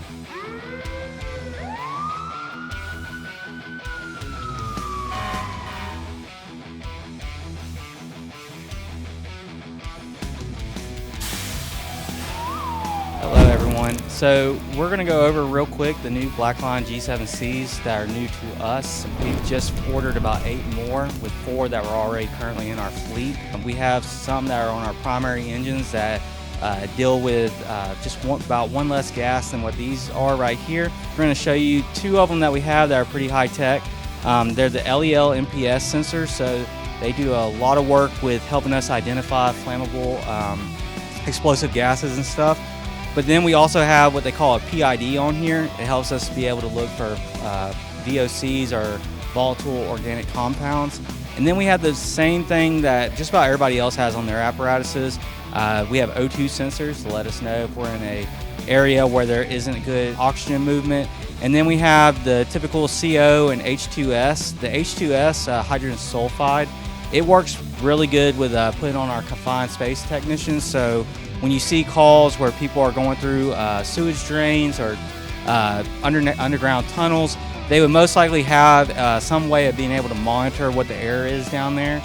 Hello everyone. So we're going to go over real quick the new Blackline G7Cs that are new to us. We've just ordered about 8 more with 4 that were already currently in our fleet. We have some that are on our primary engines that deal with just about one less gas than what these are right here. We're going to show you 2 of them that we have that are pretty high tech. They're the LEL MPS sensors, so they do a lot of work with helping us identify flammable explosive gases and stuff. But then we also have what they call a PID on here. It helps us be able to look for VOCs or volatile organic compounds. And then we have the same thing that just about everybody else has on their apparatuses. We have O2 sensors to let us know if we're in an area where there isn't good oxygen movement. And then we have the typical CO and H2S. The H2S, hydrogen sulfide, it works really good with putting on our confined space technicians. So when you see calls where people are going through sewage drains or underground tunnels, they would most likely have some way of being able to monitor what the air is down there.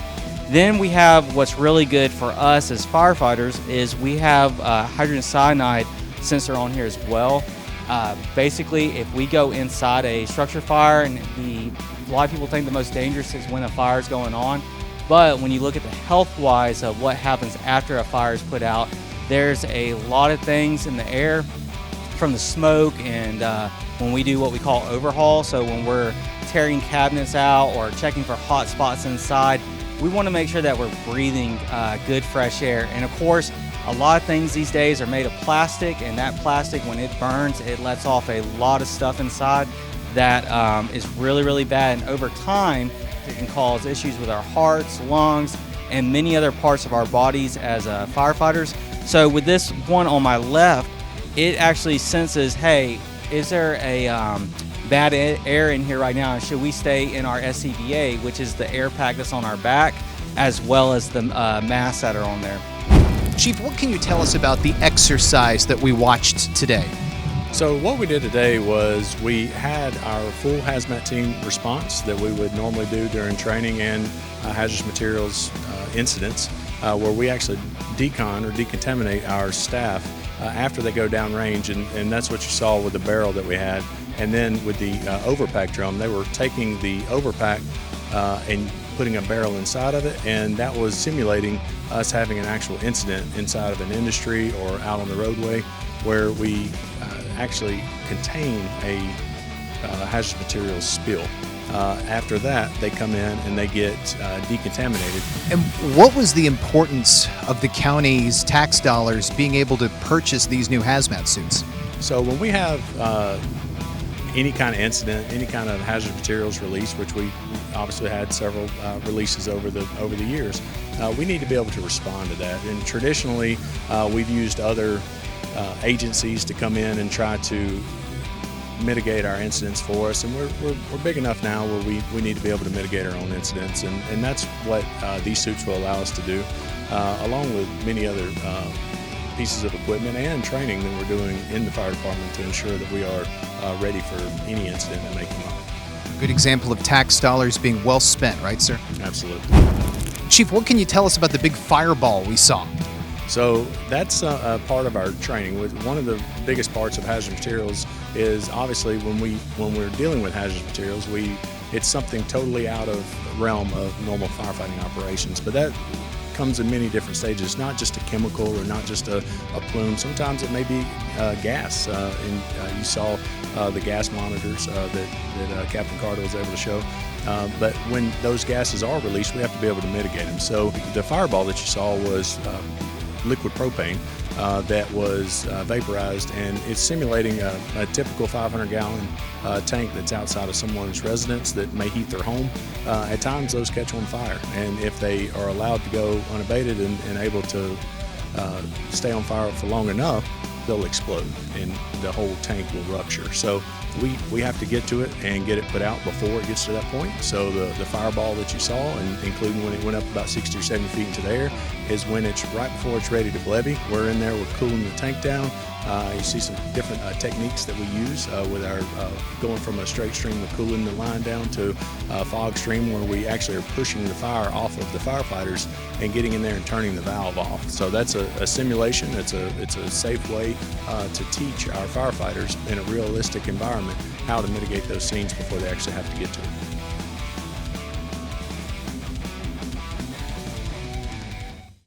Then we have what's really good for us as firefighters is we have hydrogen cyanide sensor on here as well. Basically, if we go inside a structure fire, and a lot of people think the most dangerous is when a fire is going on, but when you look at the health-wise of what happens after a fire is put out, there's a lot of things in the air from the smoke and when we do what we call overhaul, so when we're tearing cabinets out or checking for hot spots inside, we want to make sure that we're breathing good fresh air. And of course, a lot of things these days are made of plastic, and that plastic, when it burns, it lets off a lot of stuff inside that is really, really bad. And over time, it can cause issues with our hearts, lungs, and many other parts of our bodies as firefighters. So with this one on my left, it actually senses, hey, is there a bad air in here right now, and should we stay in our SCBA, which is the air pack that's on our back, as well as the masks that are on there. Chief, what can you tell us about the exercise that we watched today? So what we did today was we had our full hazmat team response that we would normally do during training and hazardous materials incidents, where we actually decon or decontaminate our staff after they go downrange, and that's what you saw with the barrel that we had. And then with the overpack drum, they were taking the overpack and putting a barrel inside of it, and that was simulating us having an actual incident inside of an industry or out on the roadway where we actually contain a hazardous materials spill. After that, they come in and they get decontaminated. And what was the importance of the county's tax dollars being able to purchase these new hazmat suits? So when we have any kind of incident, any kind of hazardous materials release, which we obviously had several releases over the years, we need to be able to respond to that. And traditionally, we've used other agencies to come in and try to mitigate our incidents for us, and we're big enough now where we need to be able to mitigate our own incidents, and that's what these suits will allow us to do, along with many other pieces of equipment and training that we're doing in the fire department to ensure that we are ready for any incident that may come up. A good example of tax dollars being well spent, right, sir? Absolutely. Chief, what can you tell us about the big fireball we saw? So that's a part of our training. One of the biggest parts of hazardous materials is obviously when we're dealing with hazardous materials, it's something totally out of realm of normal firefighting operations. But that comes in many different stages. It's not just a chemical or not just a plume. Sometimes it may be gas. And you saw the gas monitors that Captain Carter was able to show. But when those gases are released, we have to be able to mitigate them. So the fireball that you saw was liquid propane that was vaporized, and it's simulating a typical 500-gallon tank that's outside of someone's residence that may heat their home. At times those catch on fire, and if they are allowed to go unabated and able to stay on fire for long enough, they'll explode and the whole tank will rupture. So we have to get to it and get it put out before it gets to that point. So the fireball that you saw, and including when it went up about 60 or 70 feet into the air, is when it's right before it's ready to levy. We're in there, we're cooling the tank down, You see some different techniques that we use with our going from a straight stream of cooling the line down to a fog stream, where we actually are pushing the fire off of the firefighters and getting in there and turning the valve off. So that's a simulation. It's a safe way to teach our firefighters in a realistic environment how to mitigate those scenes before they actually have to get to them.